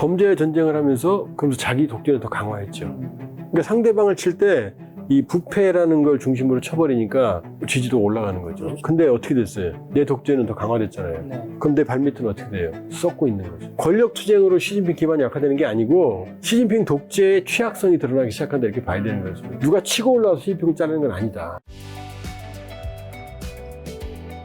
범죄 전쟁을 하면서 그러면서 자기 독재를 더 강화했죠. 그러니까 상대방을 칠 때 이 부패라는 걸 중심으로 쳐버리니까 지지도가 올라가는 거죠. 근데 어떻게 됐어요? 내 독재는 더 강화됐잖아요. 네. 그럼 내 발밑은 어떻게 돼요? 썩고 있는 거죠. 권력 투쟁으로 시진핑 기반이 약화되는 게 아니고 시진핑 독재의 취약성이 드러나기 시작한다 이렇게 봐야 되는 거죠. 누가 치고 올라와서 시진핑을 자르는 건 아니다.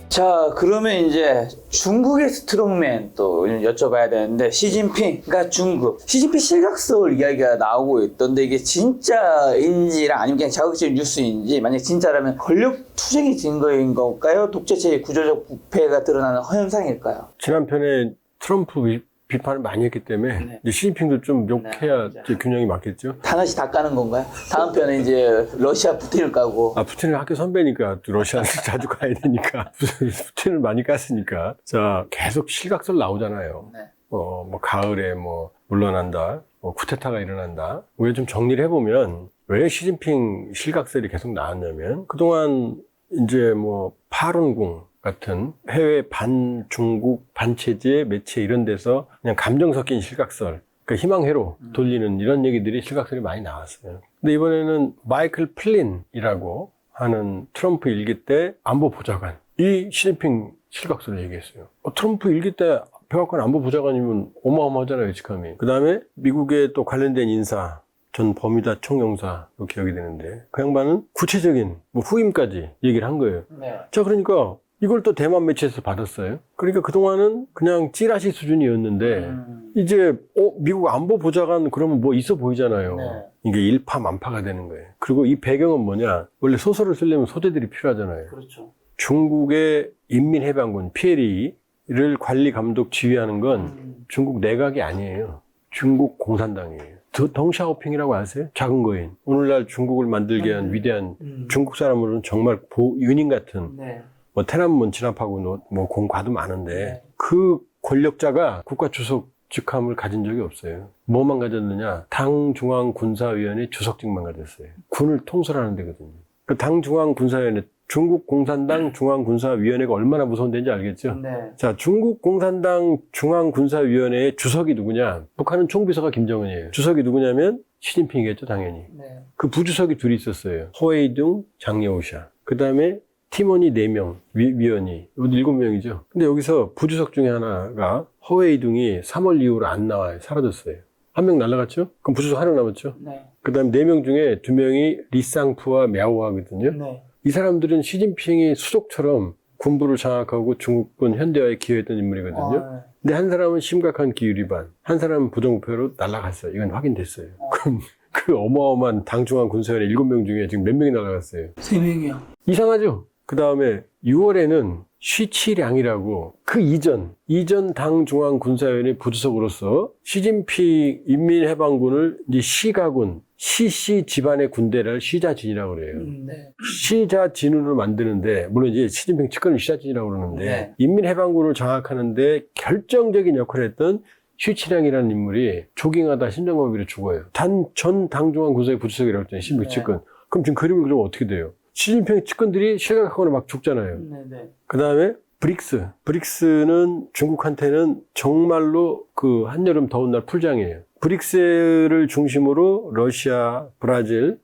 자, 그러면 이제 중국의 스트롱맨 또 여쭤봐야 되는데, 시진핑과 중국. 시진핑 실각설 이야기가 나오고 있던데, 이게 진짜인지랑 아니면 그냥 자극적인 뉴스인지, 만약 진짜라면 권력 투쟁의 증거인 걸까요? 독재체의 구조적 부패가 드러나는 현상일까요? 지난 편에 트럼프 비판을 많이 했기 때문에 네. 이제 시진핑도 좀 욕해야 네, 이제 균형이 맞겠죠. 하나씩 다 까는 건가요? 다음 편에 이제 러시아 푸틴을 까고. 아, 푸틴은 학교 선배니까 또 러시아를 자주 가야 되니까 푸틴을 많이 깠으니까. 자, 계속 실각설 나오잖아요. 네. 뭐 가을에 뭐 물러난다, 뭐 쿠데타가 일어난다. 우리가 좀 정리를 해보면 왜 시진핑 실각설이 계속 나왔냐면 그동안 이제 뭐 파룬궁 같은 해외 반중국 반체제 매체 이런 데서 그냥 감정 섞인 실각설, 그러니까 희망회로 돌리는 이런 얘기들이 실각설이 많이 나왔어요. 근데 이번에는 마이클 플린이라고 하는 트럼프 일기 때 안보 보좌관, 이 시진핑 실각설을 얘기했어요. 트럼프 일기 때 백악관 안보 보좌관이면 어마어마하잖아요, 직함이. 그 다음에 미국의 또 관련된 인사, 전 버뮤다 총영사 기억이 되는데 그 양반은 구체적인 뭐 후임까지 얘기를 한 거예요. 네. 자, 그러니까 이걸 또 대만 매체에서 받았어요. 그러니까 그동안은 그냥 찌라시 수준이었는데 이제 미국 안보 보좌관 그러면 뭐 있어 보이잖아요. 네. 이게 일파만파가 되는 거예요. 그리고 이 배경은 뭐냐? 원래 소설을 쓰려면 소재들이 필요하잖아요. 그렇죠. 중국의 인민해방군 PLA를 관리 감독 지휘하는 건 중국 내각이 아니에요. 중국 공산당이에요. 덩샤오핑이라고 아세요? 작은 거인. 오늘날 중국을 만들게 한 위대한 중국 사람으로는 정말 유닌 같은 네. 뭐 테난문 진압하고 뭐 공과도 많은데 네. 그 권력자가 국가 주석 직함을 가진 적이 없어요. 뭐만 가졌느냐? 당중앙군사위원회 주석직만 가졌어요. 군을 통솔하는 데거든요. 그 당중앙군사위원회, 중국 공산당 중앙군사위원회가 얼마나 무서운 데인지 알겠죠? 네. 자, 중국 공산당 중앙군사위원회의 주석이 누구냐? 북한은 총비서가 김정은이에요. 주석이 누구냐면 시진핑이겠죠, 당연히. 네. 그 부주석이 둘이 있었어요. 허웨이둥, 장여우샤. 그 다음에 팀원이 4명, 위원이. 7명이죠. 근데 여기서 부주석 중에 하나가 허웨이둥이 3월 이후로 안 나와요. 사라졌어요. 한 명 날라갔죠? 그럼 부주석 하나 남았죠? 네. 그 다음 4명 중에 2명이 리쌍푸와 мя오하거든요. 네. 이 사람들은 시진핑이 수족처럼 군부를 장악하고 중국군 현대화에 기여했던 인물이거든요. 근데 한 사람은 심각한 기율위반, 한 사람은 부정부패로 날아갔어요. 이건 확인됐어요. 그럼 그 어마어마한 당중앙 군사위원회 7명 중에 지금 몇 명이 날아갔어요? 3명이요. 이상하죠? 그 다음에 6월에는 쉬치량이라고 그 이전 당중앙군사위원회 부주석으로서 시진핑 인민해방군을 이제 시가군, 시씨 집안의 군대를 시자진이라고 그래요. 네. 시자진으로 만드는데, 물론 이제 시진핑 측근을 시자진이라고 그러는데, 네. 인민해방군을 장악하는데 결정적인 역할을 했던 쉬치량이라는 인물이 조깅하다 심장마비로 죽어요. 전 당중앙군사위 부주석이라고 했잖아요, 시진핑 네. 측근. 그럼 지금 그림을 그리면 어떻게 돼요? 시진핑 측근들이 실각하거나 막 죽잖아요. 네. 그 다음에 브릭스는 중국한테는 정말로 그 한여름 더운 날 풀장이에요. 브릭스를 중심으로 러시아, 브라질,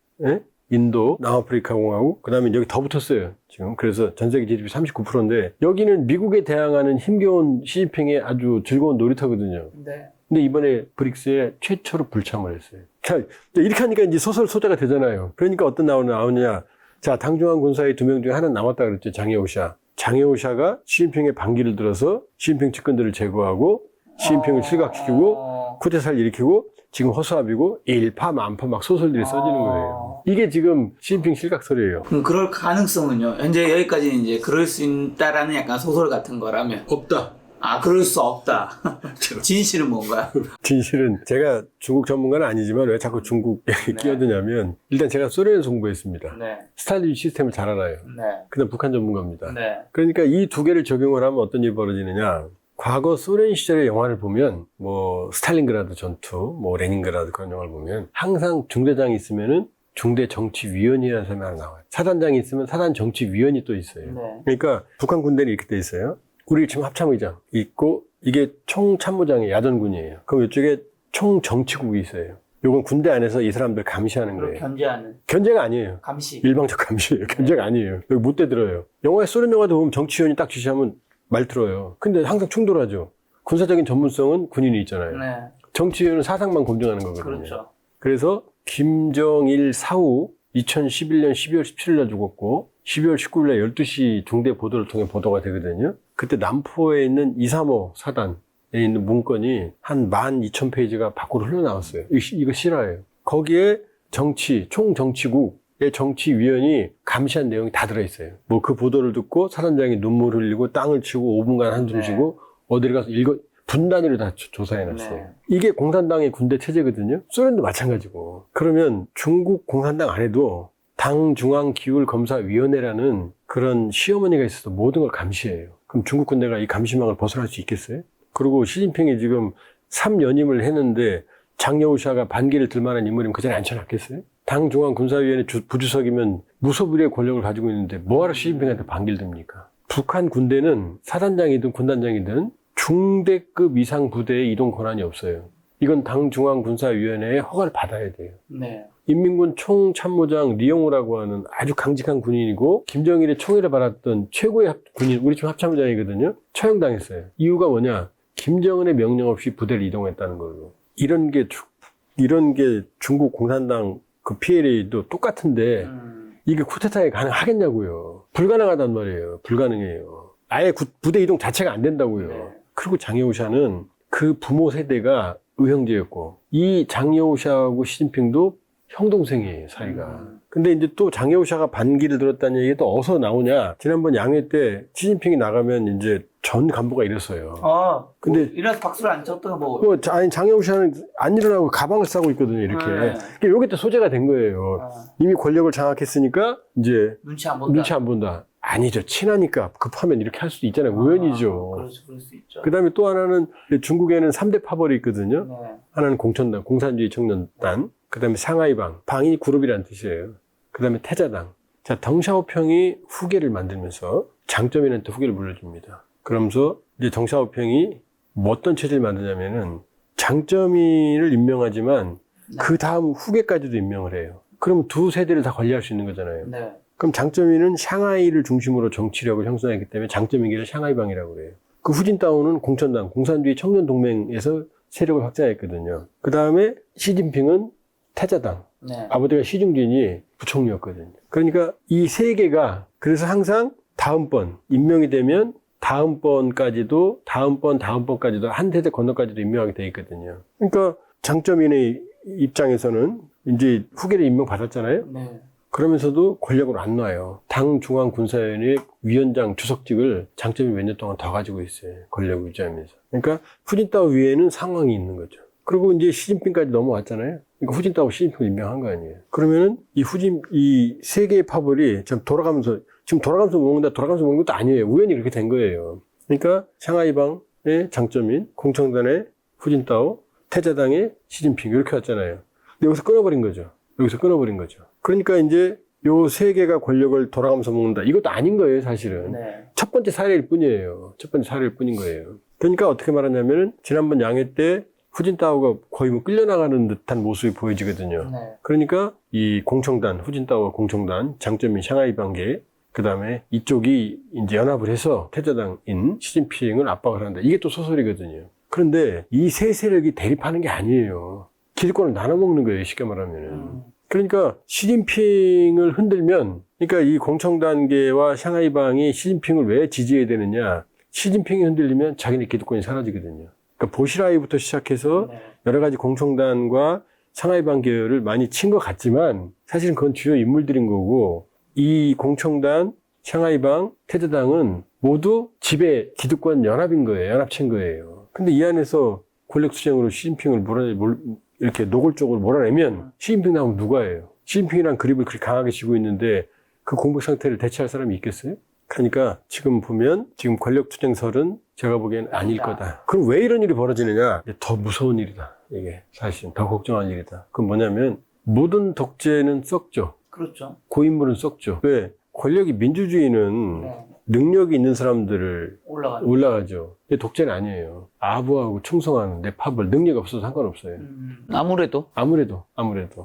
인도, 남아프리카 공화국, 그 다음에 여기 더 붙었어요. 지금. 그래서 전 세계 GDP 39%인데, 여기는 미국에 대항하는 힘겨운 시진핑의 아주 즐거운 놀이터거든요. 네. 근데 이번에 브릭스에 최초로 불참을 했어요. 자, 이렇게 하니까 이제 소설 소재가 되잖아요. 그러니까 어떤 나오느냐. 자, 당중앙 군사의 2명 중에 하나 남았다 그랬죠. 장여우샤. 장여우샤가 시진핑의 반기를 들어서 시진핑 측근들을 제거하고 시진핑을 실각시키고 쿠데타를 일으키고 지금 허수아비고 일파만파 막 소설들이 써지는 거예요. 이게 지금 시진핑 실각설이에요. 그럼 그럴 가능성은요? 현재 여기까지는 이제 그럴 수 있다라는 약간 소설 같은 거라면 없다. 그럴 수 없다. 진실은 뭔가요? 진실은 제가 중국 전문가는 아니지만 왜 자꾸 중국에 끼어드냐면 일단 제가 소련에서 공부했습니다. 네. 스탈린 시스템을 잘 알아요. 네. 그다음 북한 전문가입니다. 네. 그러니까 이 두 개를 적용을 하면 어떤 일이 벌어지느냐. 과거 소련 시절의 영화를 보면 뭐 스탈린그라드 전투, 뭐 레닌그라드 그런 영화를 보면 항상 중대장이 있으면은 중대 정치위원이라는 사람이 하나 나와요. 사단장이 있으면 사단 정치위원이 또 있어요. 네. 그러니까 북한 군대는 이렇게 돼 있어요. 우리 지금 합참의장 있고 이게 총참모장이 야전군이에요. 그럼 이쪽에 총정치국이 있어요. 요건 군대 안에서 이 사람들 감시하는 그걸 거예요. 견제하는 견제가 아니에요. 감시. 일방적 감시예요. 견제가 아니에요. 여기 못 대들어요. 영화에 소련 영화도 보면 정치위원이 딱 지시하면 말 들어요. 근데 항상 충돌하죠. 군사적인 전문성은 군인이 있잖아요. 네. 정치위원은 사상만 검증하는 거거든요. 그렇죠. 그래서 김정일 사후 2011년 12월 17일 날 죽었고 12월 19일 날 12시 중대 보도를 통해 보도가 되거든요. 그때 남포에 있는 235 사단에 있는 문건이 한 12,000페이지가 밖으로 흘러나왔어요. 이거 실화예요. 거기에 총정치국의 정치위원이 감시한 내용이 다 들어있어요. 뭐 그 보도를 듣고 사단장이 눈물 흘리고 땅을 치고 5분간 한숨 쉬고 어디를 가서 분단위로 다 조사해놨어요. 네. 이게 공산당의 군대 체제거든요. 소련도 마찬가지고. 그러면 중국 공산당 안에도 당중앙기율검사위원회라는 그런 시어머니가 있어서 모든 걸 감시해요. 그럼 중국 군대가 이 감시망을 벗어날 수 있겠어요? 그리고 시진핑이 지금 3연임을 했는데 장여우샤가 반기를 들 만한 인물이면 그 자리에 앉혀놨겠어요? 당중앙군사위원회 부주석이면 무소불위의 권력을 가지고 있는데 뭐하러 시진핑한테 반기를 듭니까? 북한 군대는 사단장이든 군단장이든 중대급 이상 부대의 이동 권한이 없어요. 이건 당중앙군사위원회의 허가를 받아야 돼요. 네. 인민군 총참모장 리용우라고 하는 아주 강직한 군인이고 김정일의 총애를 받았던 최고의 군인, 우리 중 합참부장이거든요. 처형당했어요. 이유가 뭐냐? 김정은의 명령 없이 부대를 이동했다는 걸로. 이런 게 중국 공산당 그 PLA도 똑같은데 이게 쿠데타에 가능하겠냐고요. 불가능하단 말이에요. 불가능해요. 아예 부대 이동 자체가 안 된다고요. 네. 그리고 장여우샤는 그 부모 세대가 의형제였고 이 장여우샤하고 시진핑도 형동생이에요, 사이가. 근데 이제 또 장여우샤가 반기를 들었다는 얘기가 또 어디서 나오냐? 지난번 양회 때 시진핑이 나가면 이제 전 간부가 이랬어요. 근데 일어나서 박수를 안 쳤던 거 아니 장여우샤는 안 일어나고 가방을 싸고 있거든요, 이렇게. 그러니까 요게 또 소재가 된 거예요. 이미 권력을 장악했으니까 이제 눈치 안 본다. 눈치 안 본다. 아니죠. 친하니까 급하면 이렇게 할 수도 있잖아요. 우연이죠. 그렇죠. 그럴 수 있죠. 그 다음에 또 하나는 중국에는 3대 파벌이 있거든요. 네. 하나는 공천당, 공산주의 청년단. 그 다음에 상하이방, 방이 그룹이라는 뜻이에요. 그 다음에 태자당. 자, 덩샤오평이 후계를 만들면서 장점인한테 후계를 물려줍니다. 그러면서 이제 덩샤오평이 뭐 어떤 체제를 만드냐면은 장점인을 임명하지만 그 다음 후계까지도 임명을 해요. 그럼 두 세대를 다 관리할 수 있는 거잖아요. 네. 그럼 장점인은 샹하이를 중심으로 정치력을 형성했기 때문에 장점인계를 샹하이방이라고 그래요. 그 후진타오는 공천당, 공산주의 청년동맹에서 세력을 확장했거든요. 그 다음에 시진핑은 태자당. 네. 아버지가 시중진이 부총리였거든요. 그러니까 이 세 개가 그래서 항상 다음번 임명이 되면 다음번까지도 다음번까지도 한 세대 건너까지도 임명하게 돼 있거든요. 그러니까 장점인의 입장에서는 이제 후계를 임명받았잖아요. 네. 그러면서도 권력을 안 놔요. 당중앙군사위원회 위원장 주석직을 장점이 몇 년 동안 더 가지고 있어요. 권력을 유지하면서. 그러니까 후진타오 위에는 상황이 있는 거죠. 그리고 이제 시진핑까지 넘어왔잖아요. 그러니까 후진타오 시진핑을 임명한 거 아니에요. 그러면은 이 세 개의 파벌이 지금 돌아가면서 먹는다, 돌아가면서 먹는 것도 아니에요. 우연히 그렇게 된 거예요. 그러니까 샹하이방의 장점인, 공청단의 후진타오, 태자당의 시진핑 이렇게 왔잖아요. 근데 여기서 끊어버린 거죠. 그러니까 이제 요 세 개가 권력을 돌아가면서 먹는다. 이것도 아닌 거예요, 사실은. 네. 첫 번째 사례일 뿐이에요. 첫 번째 사례일 뿐인 거예요. 그러니까 어떻게 말하냐면은 지난번 양회 때 후진타오가 거의 뭐 끌려나가는 듯한 모습이 보여지거든요. 네. 그러니까 이 공청단, 후진타오와 공청단, 장점인 샹하이방계, 그 다음에 이쪽이 이제 연합을 해서 태자당인 시진핑을 압박을 한다. 이게 또 소설이거든요. 그런데 이 세 세력이 대립하는 게 아니에요. 기득권을 나눠 먹는 거예요, 쉽게 말하면은. 그러니까 시진핑을 흔들면, 그러니까 이 공청단계와 샹하이방이 시진핑을 왜 지지해야 되느냐? 시진핑이 흔들리면 자기네 기득권이 사라지거든요. 그러니까 보시라이부터 시작해서 네. 여러 가지 공청단과 샹하이방 계열을 많이 친 것 같지만 사실은 그건 주요 인물들인 거고 이 공청단, 샹하이방, 태자당은 모두 지배 기득권 연합인 거예요. 연합체인 거예요. 근데 이 안에서 권력 투쟁으로 시진핑을 이렇게 노골적으로 몰아내면 시진핑 나오면 누가 해요? 시진핑이랑 그립을 그렇게 강하게 쥐고 있는데 그 공백 상태를 대체할 사람이 있겠어요? 그러니까 지금 보면 지금 권력 투쟁설은 제가 보기엔 아닐 거다. 그럼 왜 이런 일이 벌어지느냐? 더 무서운 일이다. 이게 사실 더 걱정할 일이다. 그건 뭐냐면 모든 독재는 썩죠. 그렇죠. 고인물은 썩죠. 왜? 권력이 민주주의는 네. 능력이 있는 사람들을 올라가는. 올라가죠. 근데 독재는 아니에요. 아부하고 충성하는 네파벌 능력이 없어도 상관없어요. 아무래도 아무래도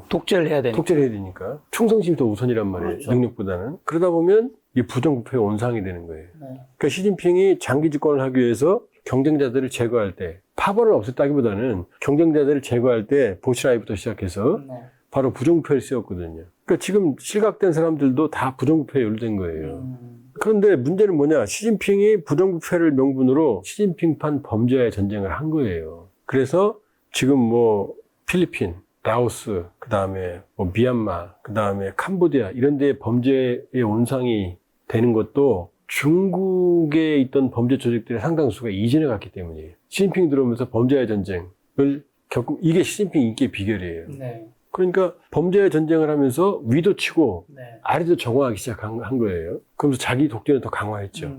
독재를 해야 되니까. 독재를 해야 되니까 충성심이 더 우선이란 말이에요. 그렇죠. 능력보다는. 그러다 보면 이 부정부패가 원상이 되는 거예요. 네. 그러니까 시진핑이 장기 집권을 하기 위해서 경쟁자들을 제거할 때, 파벌을 없앴다기보다는 경쟁자들을 제거할 때 보시라이부터 시작해서 네. 바로 부정부패를 세웠거든요. 그러니까 지금 실각된 사람들도 다 부정부패에 연루된 거예요. 그런데 문제는 뭐냐? 시진핑이 부정부패를 명분으로 시진핑판 범죄와의 전쟁을 한 거예요. 그래서 지금 뭐 필리핀, 라오스, 그 다음에 뭐 미얀마, 그 다음에 캄보디아 이런 데 범죄의 원상이 되는 것도 중국에 있던 범죄 조직들의 상당수가 이전에 갔기 때문이에요. 시진핑이 들어오면서 범죄와의 전쟁을 겪고 이게 시진핑 인기의 비결이에요. 네. 그러니까 범죄의 전쟁을 하면서 위도 치고 네. 아래도 정화하기 시작한 거예요. 그러면서 자기 독재는 더 강화했죠.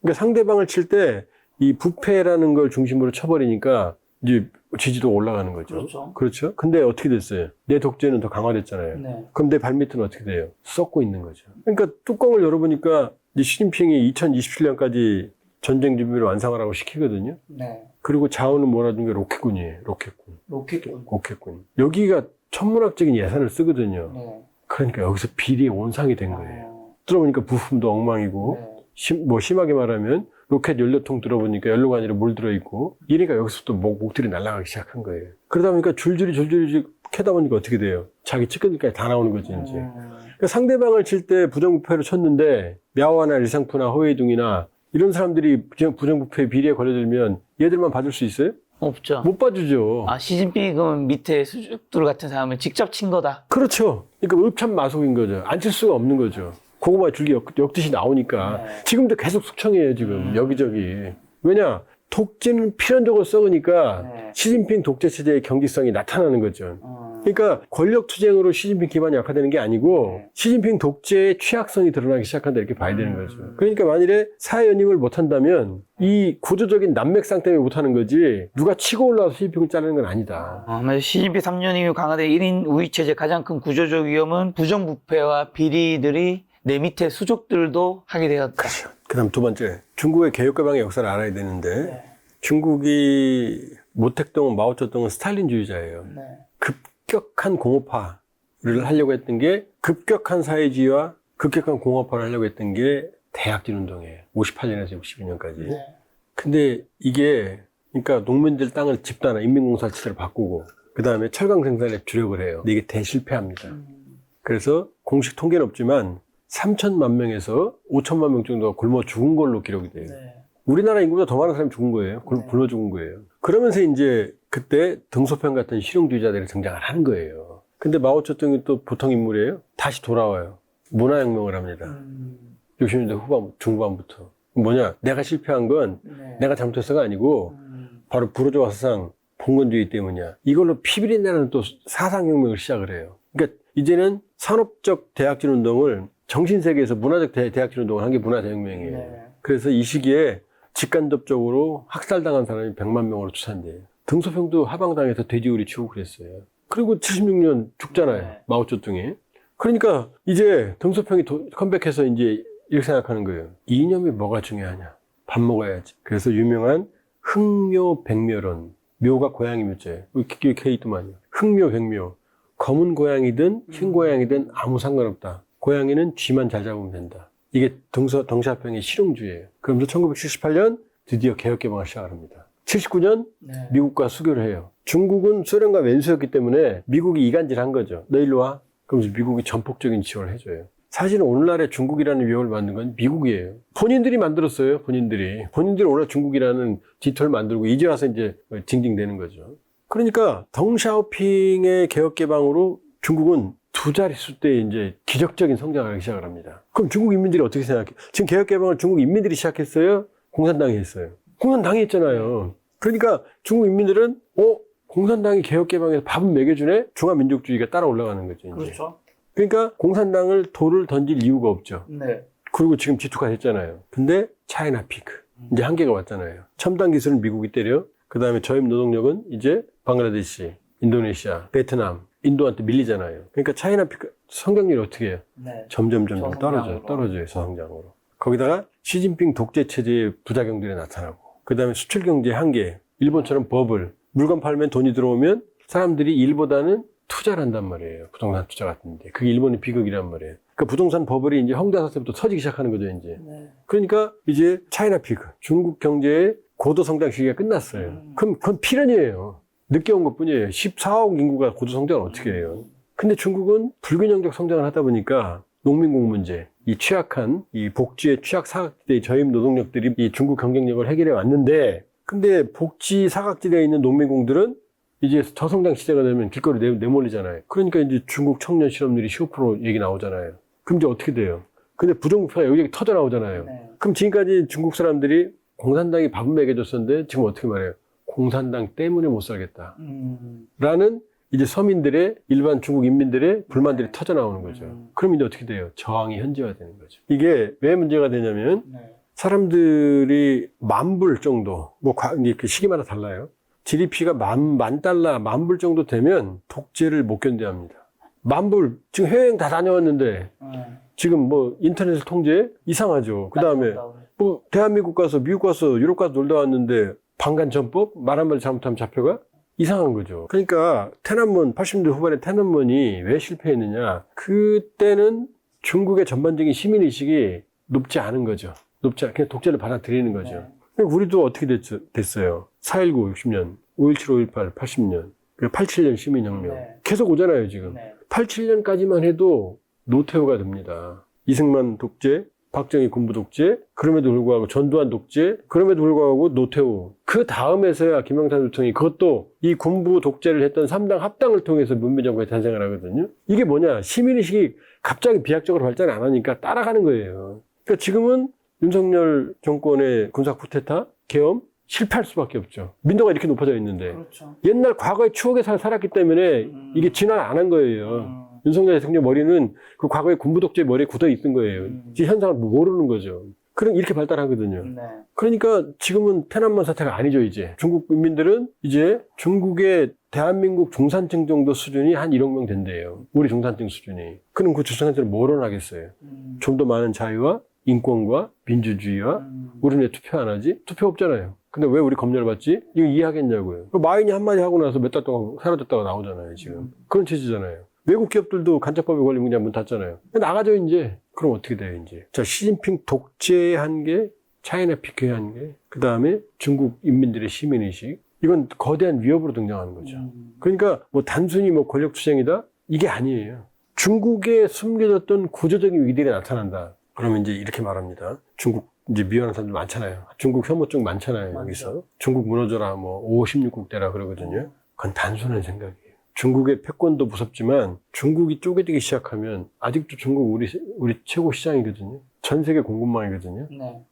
그러니까 상대방을 칠 때 이 부패라는 걸 중심으로 쳐버리니까 이제 지지도가 올라가는 거죠. 그렇죠. 근데 어떻게 됐어요? 내 독재는 더 강화됐잖아요. 네. 그럼 내 발밑은 어떻게 돼요? 썩고 있는 거죠. 그러니까 뚜껑을 열어보니까 이제 시진핑이 2027년까지 전쟁 준비를 완성하라고 시키거든요. 네. 그리고 자원은 몰아준 게 로켓군이에요. 로켓군. 로켓군. 여기가 천문학적인 예산을 쓰거든요. 네. 그러니까 여기서 비리의 원상이 된 거예요. 들어보니까 부품도 엉망이고, 네. 심하게 말하면 로켓 연료통 들어보니까 연료가 아니라 물 들어있고, 이러니까 여기서부터 목들이 날아가기 시작한 거예요. 그러다 보니까 줄줄이 캐다 보니까 어떻게 돼요? 자기 측근까지 다 나오는 거지, 이제. 그러니까 상대방을 칠 때 부정부패로 쳤는데, мя오아나 리상푸나 허웨이둥이나 이런 사람들이 부정부패 비리에 걸려들면 얘들만 받을 수 있어요? 없죠. 못 봐주죠. 아, 시진핑이 그럼 밑에 수족들 같은 사람을 직접 친 거다. 그렇죠. 그러니까 읍참마속인 거죠. 안 칠 수가 없는 거죠. 고구마 줄기 엮듯이 나오니까. 네. 지금도 계속 숙청해요, 지금. 여기저기. 왜냐? 독재는 필연적으로 썩으니까 네. 시진핑 독재 체제의 경직성이 나타나는 거죠. 그러니까 권력 투쟁으로 시진핑 기반이 약화되는 게 아니고 네. 시진핑 독재의 취약성이 드러나기 시작한다 이렇게 봐야 되는 거죠. 그러니까 만일에 사회 연임을 못한다면 이 구조적인 난맥상 때문에 못하는 거지 누가 치고 올라와서 시진핑을 자르는 건 아니다. 시진핑 3년 이후 강화된 1인 우위체제 가장 큰 구조적 위험은 부정부패와 비리들이 내 밑에 수족들도 하게 되었다. 그렇죠. 그 다음 두 번째, 중국의 개혁개방의 역사를 알아야 되는데 네. 중국이 모택동은 마오쩌둥은 스탈린주의자예요. 네. 급격한 공업화를 하려고 했던 게 급격한 사회주의와 급격한 공업화를 하려고 했던 게 대약진 운동이에요. 58년에서 62년까지. 네. 근데 이게 그러니까 농민들 땅을 집단화 인민공사체제로 바꾸고 그 다음에 철강 생산에 주력을 해요. 근데 이게 대실패합니다. 그래서 공식 통계는 없지만 3천만 명에서 5천만 명 정도가 굶어 죽은 걸로 기록이 돼요. 네. 우리나라 인구보다 더 많은 사람이 죽은 거예요. 굶어 죽은 거예요. 그러면서 이제 그때 등소평 같은 실용주의자들이 등장을 하는 거예요. 근데 마오쩌둥이 또 보통 인물이에요. 다시 돌아와요. 문화혁명을 합니다. 60년대 중반부터. 뭐냐? 내가 실패한 건 네. 내가 잘못해서가 아니고 바로 부르주아 사상 봉건주의 때문이야. 이걸로 피비린내라는 또 사상혁명을 시작을 해요. 그러니까 이제는 산업적 대약진 운동을 정신세계에서 문화적 대약진 운동을 한 게 문화대혁명이에요. 네. 그래서 이 시기에 직간접적으로 학살당한 사람이 100만 명으로 추산돼요. 등소평도 하방당해서 돼지우리 치고 그랬어요. 그리고 76년 죽잖아요. 네. 마오쩌둥이. 그러니까 이제 등소평이 컴백해서 이제 이렇게 생각하는 거예요. 이념이 뭐가 중요하냐? 밥 먹어야지. 그래서 유명한 흑묘 백묘론. 묘가 고양이 묘자예요. 이게 케이트만이요. 흑묘 백묘. 검은 고양이든 흰 고양이든 아무 상관없다. 고양이는 쥐만 잘 잡으면 된다. 이게 덩샤평의 실용주의예요. 그러면서 1978년 드디어 개혁개방을 시작합니다. 79년 네. 미국과 수교를 해요. 중국은 소련과 왼수였기 때문에 미국이 이간질한 거죠. 너 일로 와. 그러면서 미국이 전폭적인 지원을 해줘요. 사실은 오늘날의 중국이라는 위협을 만든 건 미국이에요. 본인들이 만들었어요. 본인들이 오늘 중국이라는 깃털을 만들고 이제 와서 이제 징징대는 거죠. 그러니까 덩샤오핑의 개혁개방으로 중국은 두 자릿수 때 이제 기적적인 성장을 하기 시작을 합니다. 그럼 중국 인민들이 어떻게 생각해요? 지금 개혁개방을 중국 인민들이 시작했어요? 공산당이 했어요? 공산당이 했잖아요. 그러니까 중국 인민들은 공산당이 개혁개방해서 밥은 먹여주네? 중화민족주의가 따라 올라가는 거죠. 이제. 그렇죠. 그러니까 공산당을 돌을 던질 이유가 없죠. 네. 그리고 지금 G2가 됐잖아요. 근데 차이나 피크. 이제 한계가 왔잖아요. 첨단 기술은 미국이 때려. 그 다음에 저임 노동력은 이제 방글라데시, 인도네시아, 베트남, 인도한테 밀리잖아요. 그러니까 차이나 피크 성장률이 어떻게 해요? 네. 점점 저성장으로. 떨어져요. 저성장으로. 거기다가 시진핑 독재 체제의 부작용들이 나타나고, 그 다음에 수출 경제 한계, 일본처럼 버블, 물건 팔면 돈이 들어오면 사람들이 일보다는 투자를 한단 말이에요. 부동산 투자 같은데. 그게 일본의 비극이란 말이에요. 그 부동산 버블이 이제 홍대 사태부터 터지기 시작하는 거죠, 이제. 네. 그러니까 이제 차이나 피크, 중국 경제의 고도 성장 시기가 끝났어요. 그럼 그건 필연이에요. 늦게 온 것 뿐이에요. 14억 인구가 고도 성장을 어떻게 해요? 근데 중국은 불균형적 성장을 하다 보니까 농민공 문제, 이 취약한, 이 복지의 취약 사각지대의 저임 노동력들이 이 중국 경쟁력을 해결해 왔는데, 근데 복지 사각지대에 있는 농민공들은 이제 저성장 시대가 되면 길거리 내몰리잖아요. 그러니까 이제 중국 청년 실업률이 15% 얘기 나오잖아요. 그럼 이제 어떻게 돼요? 근데 부정부패가 여기 터져 나오잖아요. 네. 그럼 지금까지 중국 사람들이 공산당이 밥은 먹여줬었는데 지금 어떻게 말해요? 공산당 때문에 못 살겠다. 라는 이제 서민들의, 일반 중국 인민들의 불만들이 터져 나오는 거죠. 그럼 이제 어떻게 돼요? 저항이 현지화되는 거죠. 이게 왜 문제가 되냐면 사람들이 10,000불 정도, 뭐 그 시기마다 달라요. GDP가 만 달러, 10,000불 정도 되면 독재를 못 견뎌합니다. 10,000불, 지금 해외여행 다 다녀왔는데 지금 뭐 인터넷을 통제? 이상하죠. 그 다음에 뭐 대한민국 가서 미국 가서 유럽 가서 놀다 왔는데 방간전법? 말 한마디 잘못하면 잡혀가? 이상한 거죠. 그러니까天安門, 80년대 후반에天安門이 왜 실패했느냐. 그때는 중국의 전반적인 시민의식이 높지 않은 거죠. 그냥 독재를 받아들이는 거죠. 우리도 어떻게 됐어요? 4.19 60년, 5.17, 5.18 80년, 87년 시민혁명. 계속 오잖아요, 지금. 87년까지만 해도 노태우가 됩니다. 이승만 독재, 박정희 군부 독재, 그럼에도 불구하고 전두환 독재, 그럼에도 불구하고 노태우. 그 다음에서야 김영삼 대통령이 그것도 이 군부 독재를 했던 3당 합당을 통해서 문민정부가 탄생을 하거든요. 이게 뭐냐? 시민의식이 갑자기 비약적으로 발전 안 하니까 따라가는 거예요. 그러니까 지금은 윤석열 정권의 군사 쿠데타, 계엄, 실패할 수밖에 없죠. 민도가 이렇게 높아져 있는데. 그렇죠. 옛날 과거의 추억에 살았기 때문에 이게 진화를 안 한 거예요. 윤석열 대통령 머리는 그 과거의 군부 독재 머리에 굳어 있는 거예요. 지금 현상을 모르는 거죠. 그럼 이렇게 발달하거든요. 그러니까 지금은天安門 사태가 아니죠, 이제. 중국 인민들은 이제 중국의 대한민국 중산층 정도 수준이 한 1억 명 된대요. 우리 중산층 수준이. 그럼 그 중산층을 뭐로 하겠어요? 좀 더 많은 자유와 인권과 민주주의와 우리는 왜 투표 안 하지? 투표 없잖아요. 근데 왜 우리 검열을 받지? 이거 이해하겠냐고요. 마인이 한마디 하고 나서 몇 달 동안 사라졌다가 나오잖아요, 지금. 그런 체제잖아요. 외국 기업들도 간접법에 걸리면 그냥 문 닫잖아요. 나가죠, 이제. 그럼 어떻게 돼요, 이제? 자, 시진핑 독재의 한계, 차이나 피크의 한계, 그 다음에 중국 인민들의 시민의식. 이건 거대한 위협으로 등장하는 거죠. 그러니까 뭐 단순히 뭐 권력투쟁이다? 이게 아니에요. 중국에 숨겨졌던 구조적인 위기들이 나타난다. 그러면 이제 이렇게 말합니다. 중국 이제 미워하는 사람들 많잖아요. 중국 혐오증 많잖아요, 여기서. 중국 무너져라, 뭐 5.16국대라 그러거든요. 그건 단순한 생각이에요. 중국의 패권도 무섭지만 중국이 쪼개지기 시작하면 아직도 중국 우리 최고 시장이거든요. 전 세계 공급망이거든요.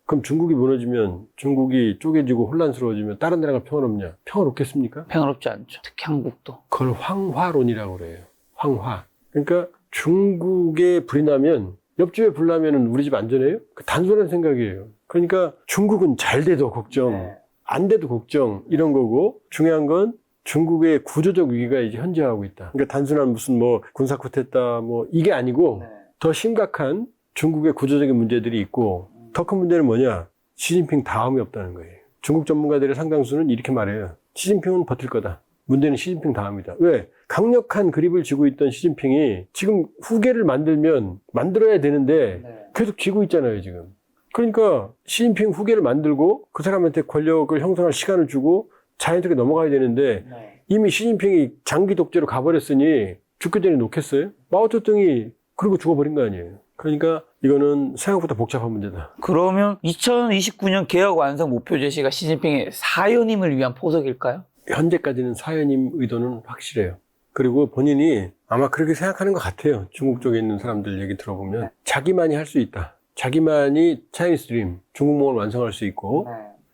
그럼 중국이 무너지면 중국이 쪼개지고 혼란스러워지면 다른 나라가 평화롭냐? 평화롭겠습니까? 평화롭지 않죠. 특히 한국도. 그걸 황화론이라고 그래요. 황화. 그러니까 중국에 불이 나면 옆집에 불 나면 우리 집 안전해요? 그 단순한 생각이에요. 그러니까 중국은 잘 돼도 걱정, 안 돼도 걱정 이런 거고 중요한 건 중국의 구조적 위기가 이제 현재하고 있다. 그러니까 단순한 무슨 뭐 군사 쿠데타 뭐 이게 아니고 더 심각한 중국의 구조적인 문제들이 있고 더 큰 문제는 뭐냐? 시진핑 다음이 없다는 거예요. 중국 전문가들의 상당수는 이렇게 말해요. 시진핑은 버틸 거다. 문제는 시진핑 다음이다. 왜? 강력한 그립을 쥐고 있던 시진핑이 지금 후계를 만들어야 되는데 계속 쥐고 있잖아요, 지금. 그러니까 시진핑 후계를 만들고 그 사람한테 권력을 형성할 시간을 주고 자연스럽게 넘어가야 되는데 이미 시진핑이 장기 독재로 가버렸으니 죽기 전에 놓겠어요? 마오쩌둥이 그러고 죽어버린 거 아니에요. 그러니까 이거는 생각보다 복잡한 문제다. 그러면 2029년 개혁 완성 목표 제시가 시진핑의 사연임을 위한 포석일까요? 현재까지는 사연임 의도는 확실해요. 그리고 본인이 아마 그렇게 생각하는 것 같아요. 중국 쪽에 있는 사람들 얘기 들어보면 자기만이 할 수 있다. 자기만이 차이니스 드림, 중국몽을 완성할 수 있고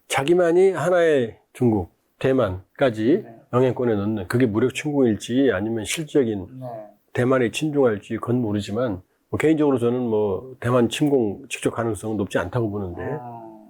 자기만이 하나의 중국, 대만까지 영향권에 넣는 그게 무력 침공일지 아니면 실질적인 대만에 친중할지 그건 모르지만 뭐 개인적으로 저는 뭐 대만 침공 직접 가능성은 높지 않다고 보는데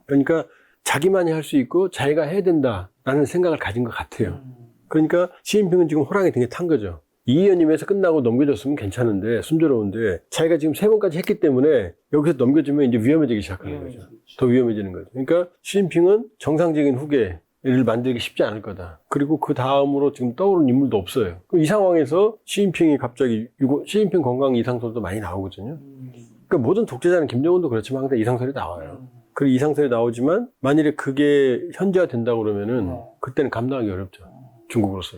그러니까 자기만이 할 수 있고 자기가 해야 된다라는 생각을 가진 것 같아요. 그러니까 시진핑은 지금 호랑이 등에 탄 거죠. 이 의원님에서 끝나고 넘겨줬으면 괜찮은데 순조로운데 자기가 지금 3번까지 했기 때문에 여기서 넘겨주면 이제 위험해지기 시작하는 거죠. 더 위험해지는 거죠. 그러니까 시진핑은 정상적인 후계를 만들기 쉽지 않을 거다. 그리고 그 다음으로 지금 떠오르는 인물도 없어요. 그럼 이 상황에서 시진핑이 갑자기 시진핑 건강 이상설도 많이 나오거든요. 그러니까 모든 독재자는 김정은도 그렇지만 항상 이상설이 나와요. 그리고 이상설이 나오지만 만일에 그게 현재화 된다고 그러면은 그때는 감당하기 어렵죠. 중국으로서.